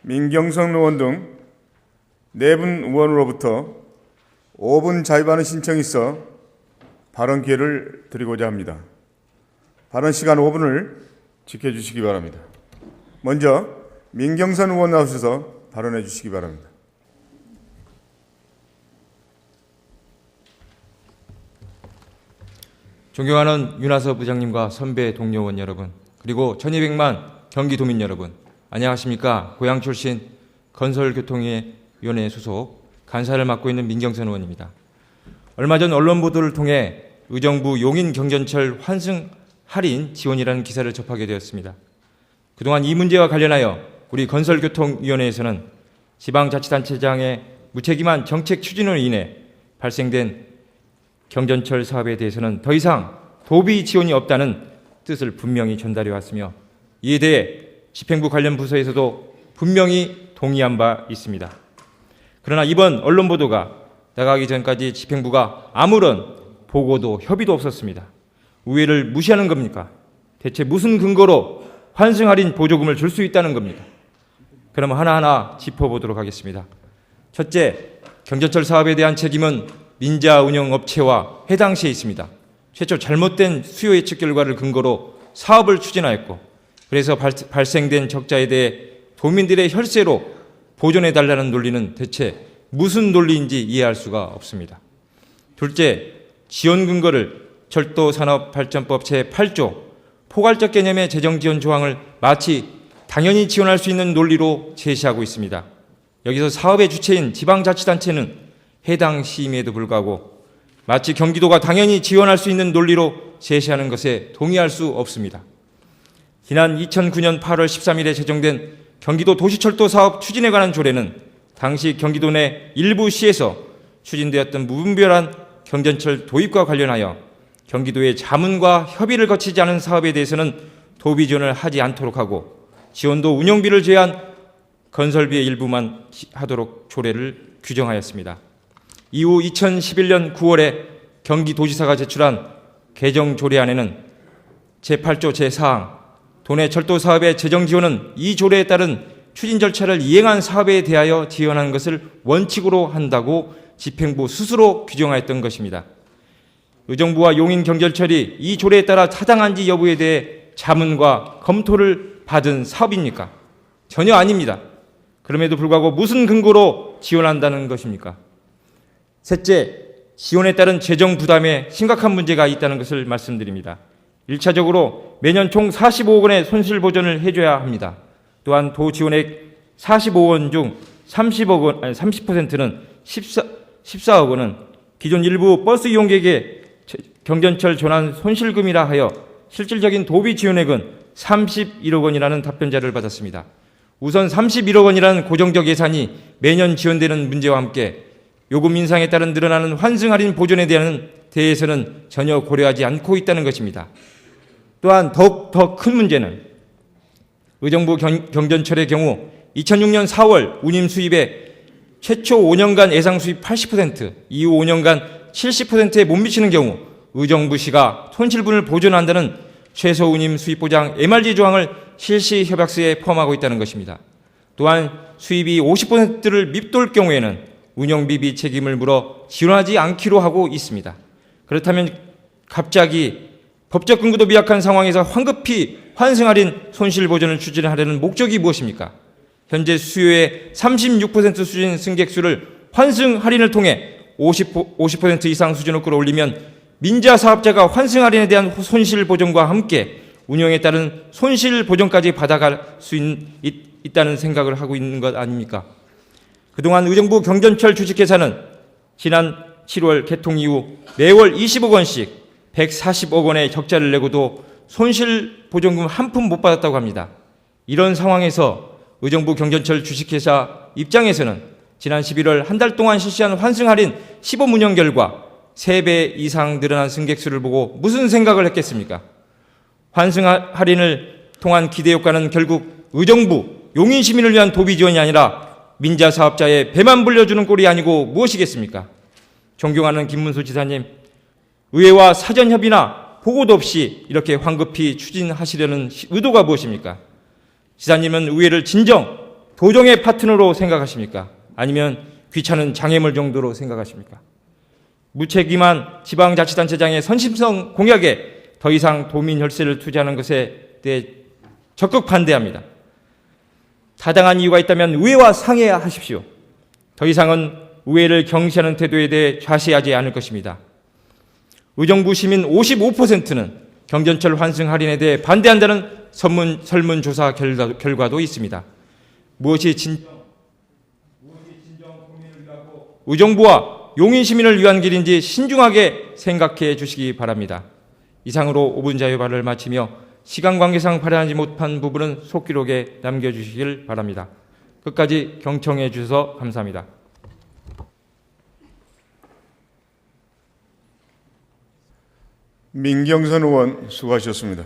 민경선 의원 등 4분 의원으로부터 5분 자유발언 신청이 있어 발언 기회를 드리고자 합니다. 발언 시간 5분을 지켜주시기 바랍니다. 먼저 민경선 의원 나오셔서 발언해 주시기 바랍니다. 존경하는 윤하서 부장님과 선배 동료 의원 여러분, 그리고 1200만 경기도민 여러분, 안녕하십니까. 고향 출신 건설교통위원회 소속 간사를 맡고 있는 민경선 의원입니다. 얼마 전 언론 보도를 통해 의정부 용인 경전철 환승 할인 지원이라는 기사를 접하게 되었습니다. 그동안 이 문제와 관련하여 우리 건설교통위원회에서는 지방자치단체장의 무책임한 정책 추진으로 인해 발생된 경전철 사업에 대해서는 더 이상 도비 지원이 없다는 뜻을 분명히 전달해 왔으며, 이에 대해 집행부 관련 부서에서도 분명히 동의한 바 있습니다. 그러나 이번 언론 보도가 나가기 전까지 집행부가 아무런 보고도 협의도 없었습니다. 우회를 무시하는 겁니까? 대체 무슨 근거로 환승 할인 보조금을 줄 수 있다는 겁니까? 그러면 하나하나 짚어보도록 하겠습니다. 첫째, 경전철 사업에 대한 책임은 민자 운영업체와 해당 시에 있습니다. 최초 잘못된 수요 예측 결과를 근거로 사업을 추진하였고, 그래서 발생된 적자에 대해 도민들의 혈세로 보존해달라는 논리는 대체 무슨 논리인지 이해할 수가 없습니다. 둘째, 지원 근거를 철도산업발전법 제8조 포괄적 개념의 재정지원 조항을 마치 당연히 지원할 수 있는 논리로 제시하고 있습니다. 여기서 사업의 주체인 지방자치단체는 해당 시임에도 불구하고 마치 경기도가 당연히 지원할 수 있는 논리로 제시하는 것에 동의할 수 없습니다. 지난 2009년 8월 13일에 제정된 경기도 도시철도 사업 추진에 관한 조례는 당시 경기도 내 일부 시에서 추진되었던 무분별한 경전철 도입과 관련하여 경기도의 자문과 협의를 거치지 않은 사업에 대해서는 도비 지원을 하지 않도록 하고, 지원도 운영비를 제한 건설비의 일부만 하도록 조례를 규정하였습니다. 이후 2011년 9월에 경기도지사가 제출한 개정 조례안에는 제8조 제4항 도내 철도 사업의 재정 지원은 이 조례에 따른 추진 절차를 이행한 사업에 대하여 지원하는 것을 원칙으로 한다고 집행부 스스로 규정하였던 것입니다. 의정부와 용인 경전철이 이 조례에 따라 타당한지 여부에 대해 자문과 검토를 받은 사업입니까? 전혀 아닙니다. 그럼에도 불구하고 무슨 근거로 지원한다는 것입니까? 셋째, 지원에 따른 재정 부담에 심각한 문제가 있다는 것을 말씀드립니다. 1차적으로 매년 총 45억 원의 손실 보전을 해줘야 합니다. 또한 도 지원액 45억 원 중 30%는 14억 원은 기존 일부 버스 이용객의 경전철 전환 손실금이라 하여 실질적인 도비 지원액은 31억 원이라는 답변자를 받았습니다. 우선 31억 원이라는 고정적 예산이 매년 지원되는 문제와 함께 요금 인상에 따른 늘어나는 환승 할인 보전에 대해서는 전혀 고려하지 않고 있다는 것입니다. 또한 더욱 더 큰 문제는 의정부 경전철의 경우 2006년 4월 운임 수입의 최초 5년간 예상 수입 80%, 이후 5년간 70%에 못 미치는 경우 의정부시가 손실분을 보전한다는 최소 운임 수입 보장 MRG 조항을 실시 협약서에 포함하고 있다는 것입니다. 또한 수입이 50%를 밑돌 경우에는 운영비비 책임을 물어 지원하지 않기로 하고 있습니다. 그렇다면 갑자기 법적 근거도 미약한 상황에서 황급히 환승 할인 손실 보전을 추진하려는 목적이 무엇입니까? 현재 수요의 36% 수준 승객 수를 환승 할인을 통해 50% 이상 수준으로 끌어올리면 민자 사업자가 환승 할인에 대한 손실 보전과 함께 운영에 따른 손실 보전까지 받아갈 수 있다는 생각을 하고 있는 것 아닙니까? 그동안 의정부 경전철 주식회사는 지난 7월 개통 이후 매월 20억 원씩 140억 원의 적자를 내고도 손실 보전금 한 푼 못 받았다고 합니다. 이런 상황에서 의정부 경전철 주식회사 입장에서는 지난 11월 한 달 동안 실시한 환승 할인 시범 운영 결과 3배 이상 늘어난 승객 수를 보고 무슨 생각을 했겠습니까? 환승 할인을 통한 기대 효과는 결국 의정부, 용인 시민을 위한 도비 지원이 아니라 민자 사업자의 배만 불려주는 꼴이 아니고 무엇이겠습니까? 존경하는 김문수 지사님, 의회와 사전 협의나 보고도 없이 이렇게 황급히 추진하시려는 의도가 무엇입니까? 지사님은 의회를 진정 도정의 파트너로 생각하십니까? 아니면 귀찮은 장애물 정도로 생각하십니까? 무책임한 지방자치단체장의 선심성 공약에 더 이상 도민 혈세를 투자하는 것에 대해 적극 반대합니다. 타당한 이유가 있다면 의회와 상의하십시오. 더 이상은 의회를 경시하는 태도에 대해 좌시하지 않을 것입니다. 의정부 시민 55%는 경전철 환승 할인에 대해 반대한다는 설문조사 결과도 있습니다. 무엇이 진정 국민을 위하고 의정부와 용인 시민을 위한 길인지 신중하게 생각해 주시기 바랍니다. 이상으로 5분 자유 발언을 마치며 시간 관계상 발언하지 못한 부분은 속기록에 남겨주시길 바랍니다. 끝까지 경청해 주셔서 감사합니다. 민경선 의원 수고하셨습니다.